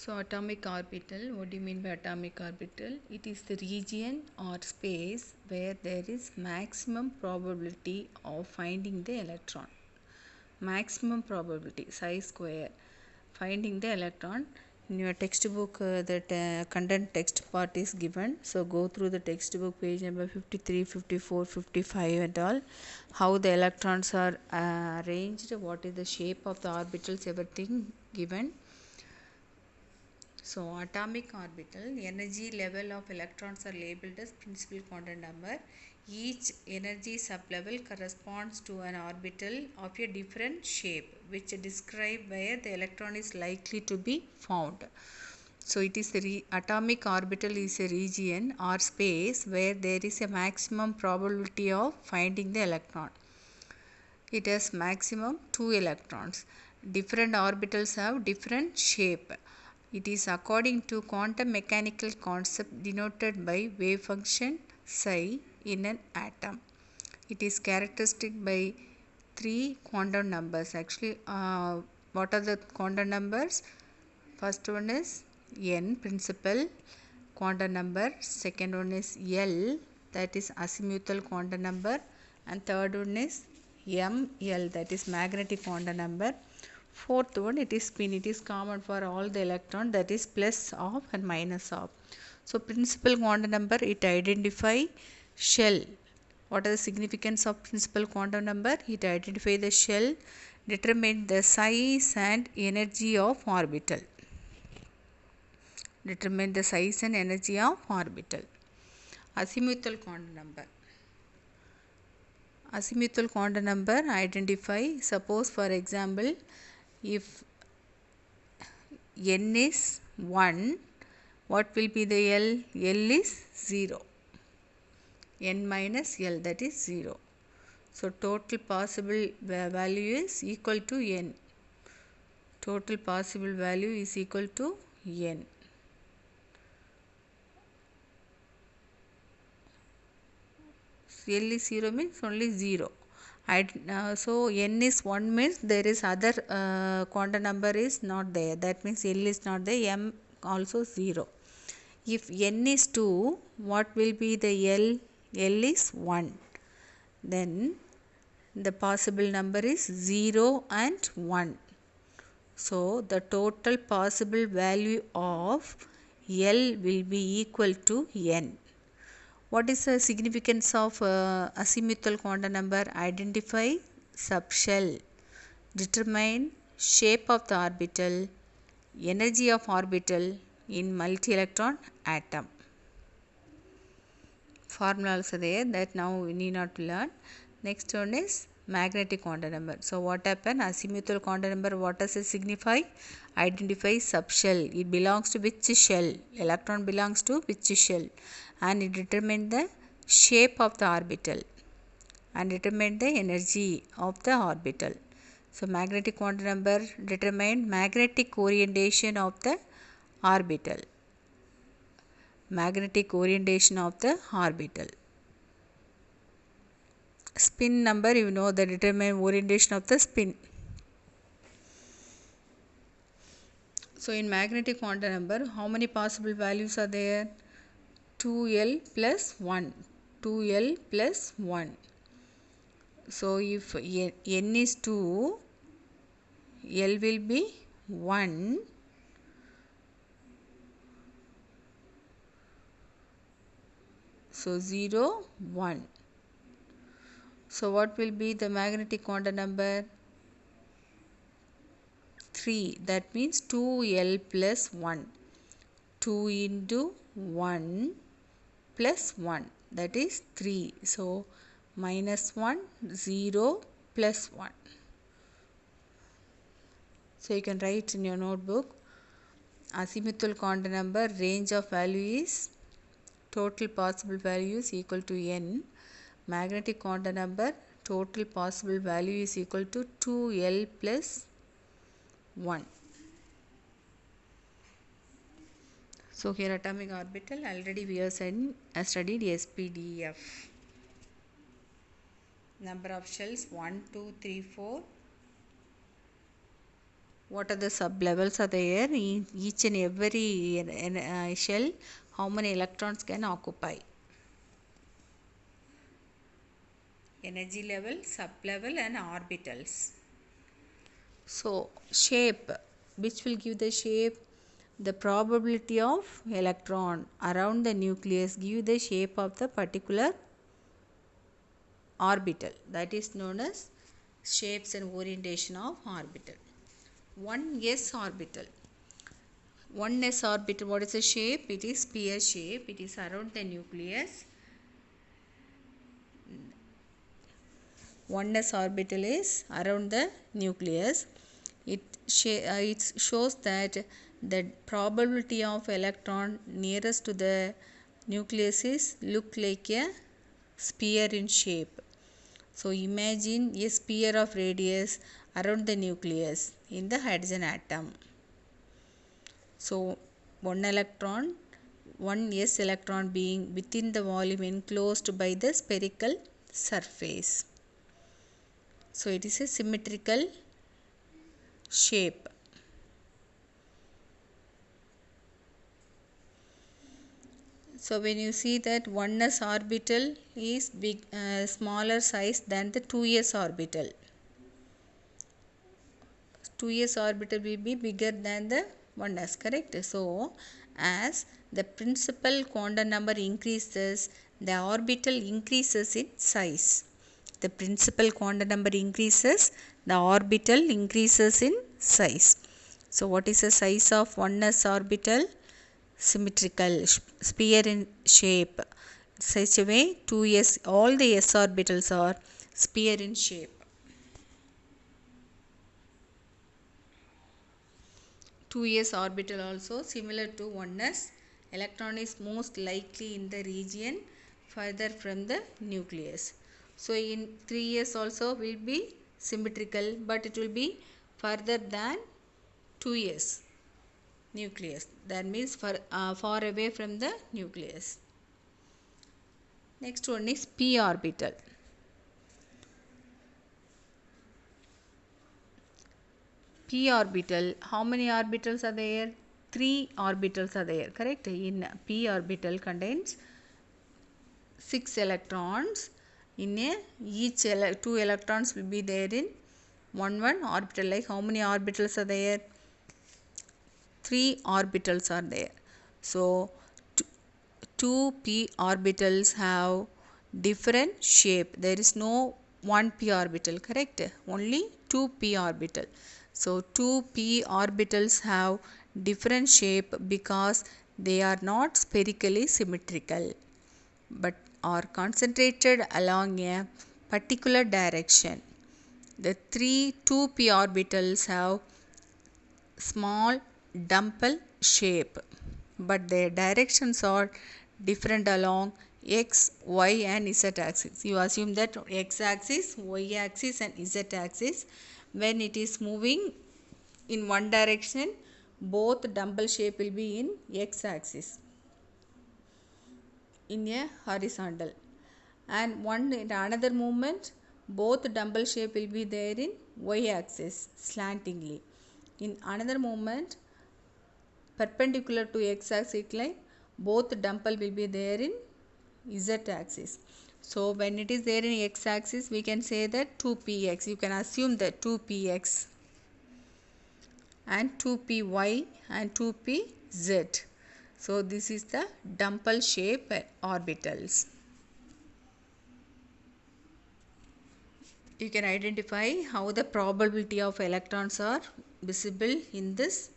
So atomic orbital, what do you mean by atomic orbital? It is the region or space where there is maximum probability of finding the electron. Maximum probability, psi square, finding the electron. In your textbook, that content text part is given. So go through the textbook page number 53, 54, 55 and all. How the electrons are arranged, what is the shape of the orbitals, everything given. So atomic orbital, energy level of electrons are labeled as principal quantum number. Each energy sublevel corresponds to an orbital of a different shape, which describe where the electron is likely to be found. So it is the atomic orbital is a region or space where there is a maximum probability of finding the electron. It has maximum 2 electrons. Different orbitals have different shape. It is according to quantum mechanical concept denoted by wave function psi in an atom. It is characteristic by 3 quantum numbers. Actually, what are the quantum numbers? First one is n, principal quantum number. Second one is L, that is azimuthal quantum number. And third one is ML, that is magnetic quantum number. Fourth one, it is spin. It is common for all the electron, that is plus of and minus of. So principal quantum number, it identify shell. What are the significance of principal quantum number? It identify the shell, determine the size and energy of orbital. Determine the size and energy of orbital. Azimuthal quantum number. Azimuthal quantum number identify, suppose for example, if n is 1, what will be the L? L is 0. N minus L, that is 0. So total possible value is equal to n. Total possible value is equal to n. L is 0 means only 0. So n is 1 means there is other quantum number is not there. That means L is not there. M also 0. If n is 2, what will be the L? L is 1. Then the possible number is 0 and 1. So the total possible value of L will be equal to n. What is the significance of azimuthal quantum number? Identify subshell, determine shape of the orbital, energy of orbital in multi-electron atom. Formula also there, that now we need not to learn. Next one is magnetic quantum number. So what happened? Azimuthal quantum number, what does it signify? Identify subshell. It belongs to which shell? Electron belongs to which shell? And it determines the shape of the orbital and determine the energy of the orbital. So magnetic quantum number determine magnetic orientation of the orbital. Magnetic orientation of the orbital. Spin number, you know, the determine orientation of the spin. So in magnetic quantum number, how many possible values are there? 2L plus 1. 2L plus 1. So if n is 2, L will be 1. So 0, 1. So what will be the magnetic quantum number? 3. That means 2L plus 1. 2 into 1 plus 1. That is 3. So minus 1, 0, plus 1. So you can write in your notebook. Azimuthal quantum number, range of value is total possible value is equal to n. Magnetic quantum number, total possible value is equal to 2L plus 1. So here atomic orbital, already we have studied SPDF. Number of shells 1, 2, 3, 4. what are the sub-levels are there in each and every shell, how many electrons can occupy. Energy level, sub-level and orbitals. So shape, which will give the shape? The probability of electron around the nucleus give the shape of the particular orbital, that is known as shapes and orientation of orbital. 1s orbital. 1s orbital, what is the shape? It is sphere shape. It is around the nucleus. 1s orbital is around the nucleus. It shows that the probability of electron nearest to the nucleus is look like a sphere in shape. So imagine a sphere of radius around the nucleus in the hydrogen atom. So one s electron being within the volume enclosed by the spherical surface. So it is a symmetrical shape. So when you see that 1s orbital is smaller size than the 2s orbital. 2s orbital will be bigger than the 1s, correct? So as the principal quantum number increases, the orbital increases in size. The principal quantum number increases, the orbital increases in size. So what is the size of 1s orbital? Symmetrical, sphere in shape. Such a way 2s, all the s orbitals are sphere in shape. 2s orbital also similar to 1s. Electron is most likely in the region further from the nucleus. So in 3s also will be symmetrical, but it will be further than 2s nucleus. That means far away from the nucleus. Next one is p orbital. P orbital, how many orbitals are there? 3 orbitals are there, correct? In p orbital contains 6 electrons. In each 2 electrons will be there in one orbital. Like how many orbitals are there? 3 orbitals are there. So 2 p orbitals have different shape. There is no 1 p orbital, correct? Only 2 p orbital. So 2 p orbitals have different shape because they are not spherically symmetrical but are concentrated along a particular direction. The 2 p orbitals have small dumbbell shape, but their directions are different along x, y and z axis. You assume that x axis, y axis and z axis, when it is moving in one direction, both dumbbell shape will be in x axis in a horizontal, and in another movement both dumbbell shape will be there in y axis slantingly. In another movement perpendicular to x axis line, both dumbbell will be there in z axis. So when it is there in x axis, we can say that 2px. You can assume that 2px and 2py and 2pz. So this is the dumbbell shape orbitals. You can identify how the probability of electrons are visible in this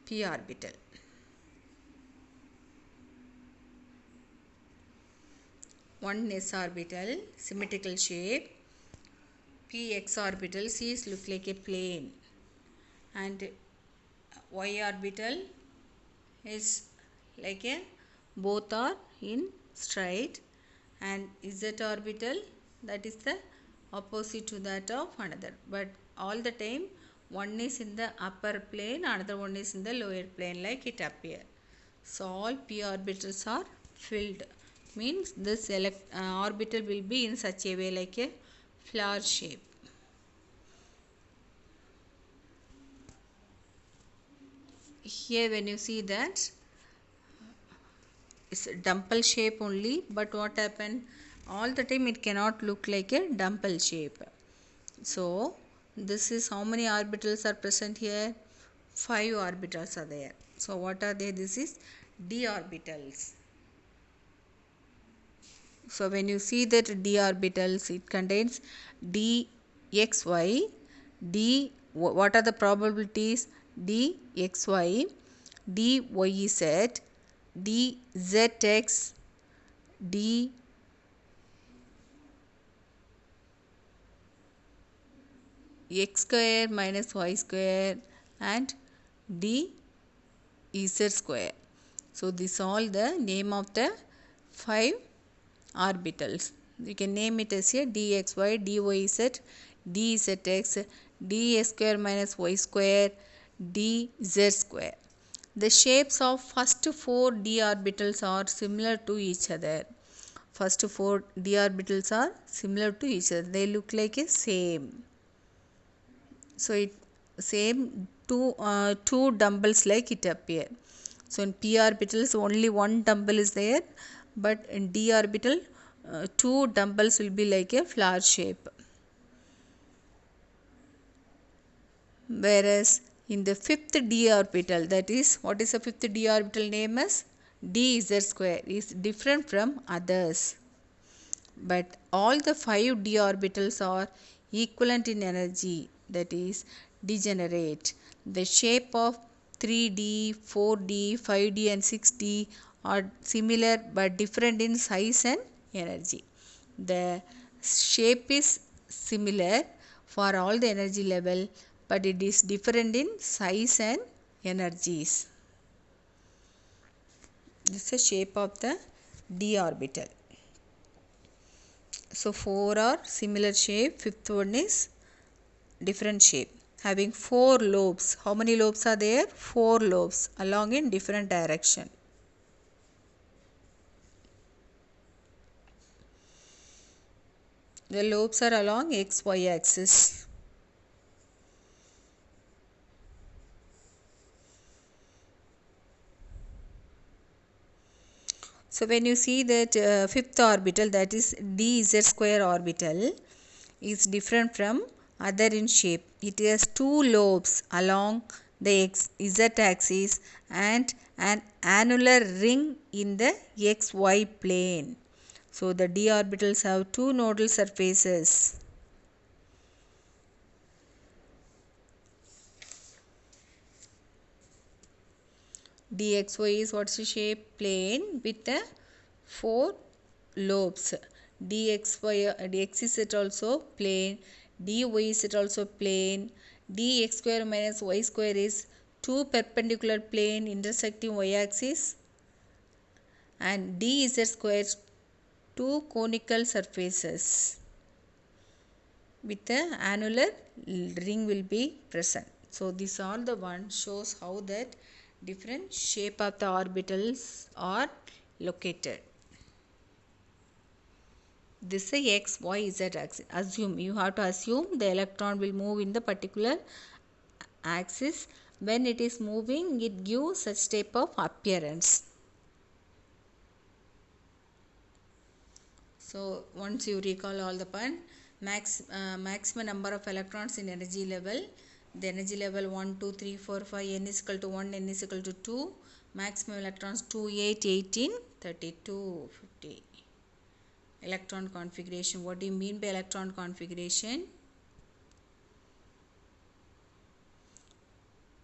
p orbital. One s orbital, symmetrical shape. Px orbital sees look like a plane, and y orbital is like a both are in straight, and z orbital, that is the opposite to that of another, but all the time one is in the upper plane, another one is in the lower plane, like it appear. So all p orbitals are filled, means this orbital will be in such a way like a flower shape. here when you see that it's a dumbbell shape only, but what happened, all the time it cannot look like a dumbbell shape. So this is how many orbitals are present here, 5 orbitals are there. So what are they, this is d orbitals. So when you see that d orbitals, it contains dxy, what are the probabilities, dxy, dyz, dzx, d x square minus y square, and d z square. So this all the name of the 5 orbitals. You can name it as a dxy, dyz, dzx, dx square minus y square, dz square. The shapes of first 4 d orbitals are similar to each other. First 4 d orbitals are similar to each other. They look like a same. So it same two dumbbells like it appear. So in p orbitals only one dumbbell is there, but in d orbital 2 dumbbells will be like a flower shape. Whereas in the fifth d orbital, that is, what is the fifth d orbital name as dz square, is different from others. But all the 5 d orbitals are equivalent in energy, that is degenerate. The shape of 3d, 4d, 5d and 6d are similar but different in size and energy. The shape is similar for all the energy level, but it is different in size and energies. This is the shape of the d orbital. So 4 are similar shape, fifth one is different shape, having 4 lobes. How many lobes are there? 4 lobes along in different direction. The lobes are along xy axis. So when you see that fifth orbital, that is dz square orbital, is different from other in shape. It has 2 lobes along the z axis and an annular ring in the xy plane. So the d orbitals have 2 nodal surfaces. dxy is what's the shape? Plane with the 4 lobes. dx is it also plane, dy is it also plane, dx square minus y square is 2 perpendicular plane intersecting y axis, and dz square 2 conical surfaces with the annular ring will be present. So this all the one shows how that different shape of the orbitals are located. This is x, y, z axis. Assume, you have to assume the electron will move in the particular axis. When it is moving, it gives such type of appearance. So once you recall all the point, maximum number of electrons in energy level, the energy level 1, 2, 3, 4, 5, n is equal to 1, n is equal to 2, maximum electrons 2, 8, 18, 32, 50. Electron configuration. What do you mean by electron configuration?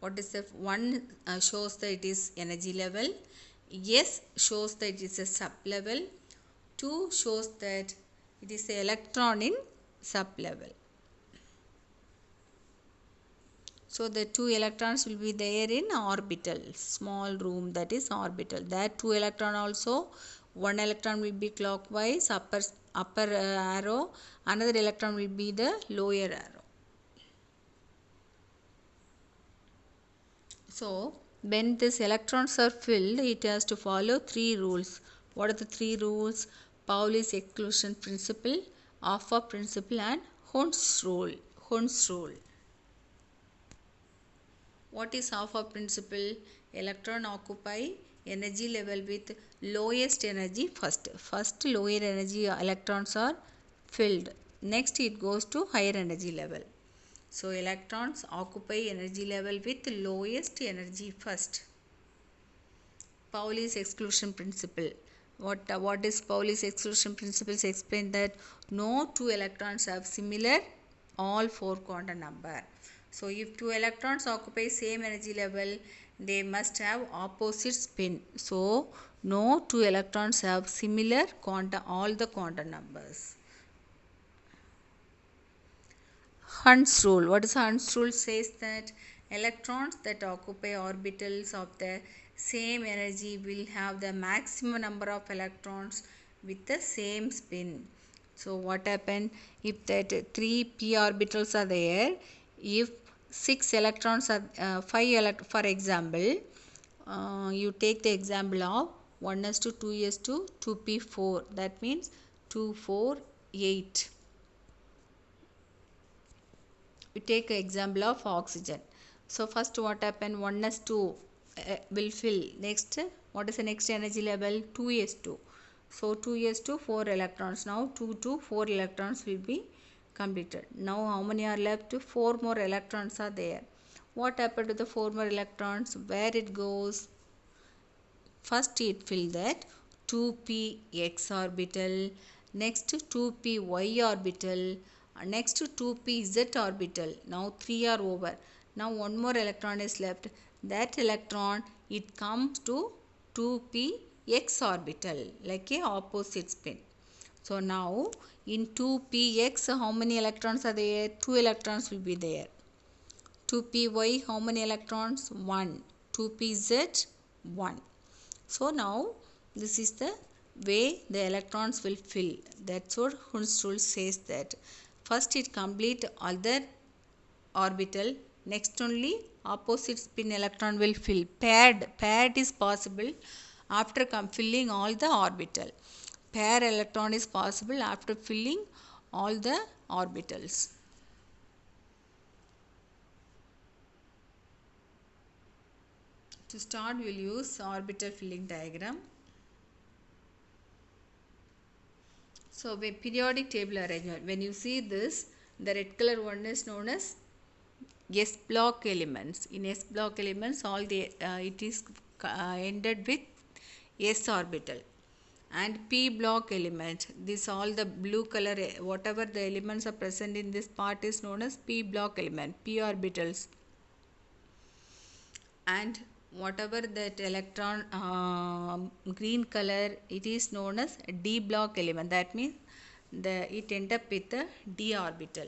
What is the one shows that it is energy level, S shows that it is a sub level, 2 shows that it is a electron in sub level. So the 2 electrons will be there in orbital, small room, that is orbital. That 2 electron also, one electron will be clockwise, upper arrow, another electron will be the lower arrow. So when these electrons are filled, it has to follow 3 rules. What are the 3 rules? Pauli's exclusion principle, Offa principle and Hund's rule. What is half-half principle? Electron occupy energy level with lowest energy first. First lower energy electrons are filled. Next it goes to higher energy level. So electrons occupy energy level with lowest energy first. Pauli's exclusion principle. What is Pauli's exclusion principles? Explain that no two electrons have similar all four quantum number. So if two electrons occupy same energy level, they must have opposite spin. So no two electrons have similar quantum all the quantum numbers. Hund's rule. What is Hund's rule? Says that electrons that occupy orbitals of the same energy will have the maximum number of electrons with the same spin. So what happened if that 3 p orbitals are there? If 6 electrons are for example, you take the example of 1s2 2s2 2p4. That means 2 4 8. We take an example of oxygen. So first what happened? 1s2 will fill. Next, what is the next energy level? 2s2. So 2s2 4 electrons. Now 2 to 4 electrons will be completed. Now how many are left? 4 more electrons are there. What happened to the 4 more electrons? Where it goes? First it fill that 2px orbital, next 2py orbital, next 2pz orbital. Now 3 are over. Now one more electron is left. That electron, it comes to 2px orbital like a opposite spin. So now in 2px how many electrons are there? 2 electrons will be there. 2py how many electrons? 1. 2pz 1. So now this is the way the electrons will fill. That's what Hund's rule says, that first it complete other orbital, next only opposite spin electron will fill. Paired is possible after filling all the orbital. Pair electron is possible after filling all the orbitals. To start, we will use orbital filling diagram. So periodic table arrangement. When you see this, the red color one is known as S block elements. In S block elements, all the it is ended with S orbital. And P block element. This all the blue color, whatever the elements are present in this part is known as P block element. P orbitals. And whatever that electron green color, it is known as D block element. That means it end up with the D orbital.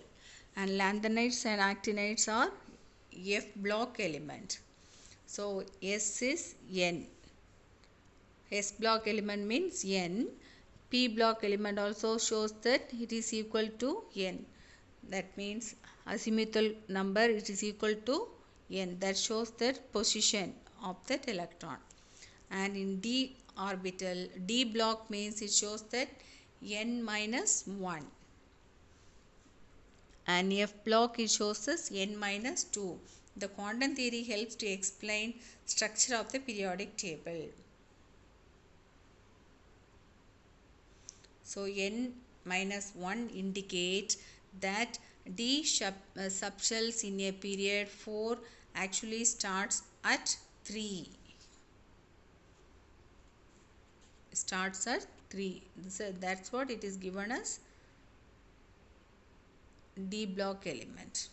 And lanthanides and actinides are F block element. So S is N. S block element means N. P block element also shows that it is equal to N. That means azimuthal number, it is equal to N. That shows that position of that electron. And in D orbital, D block means it shows that N minus 1. And F block, it shows us N minus 2. The quantum theory helps to explain structure of the periodic table. So N minus 1 indicate that D subshells in a period 4 actually starts at 3. Starts at 3. So that's what it is given as D block element.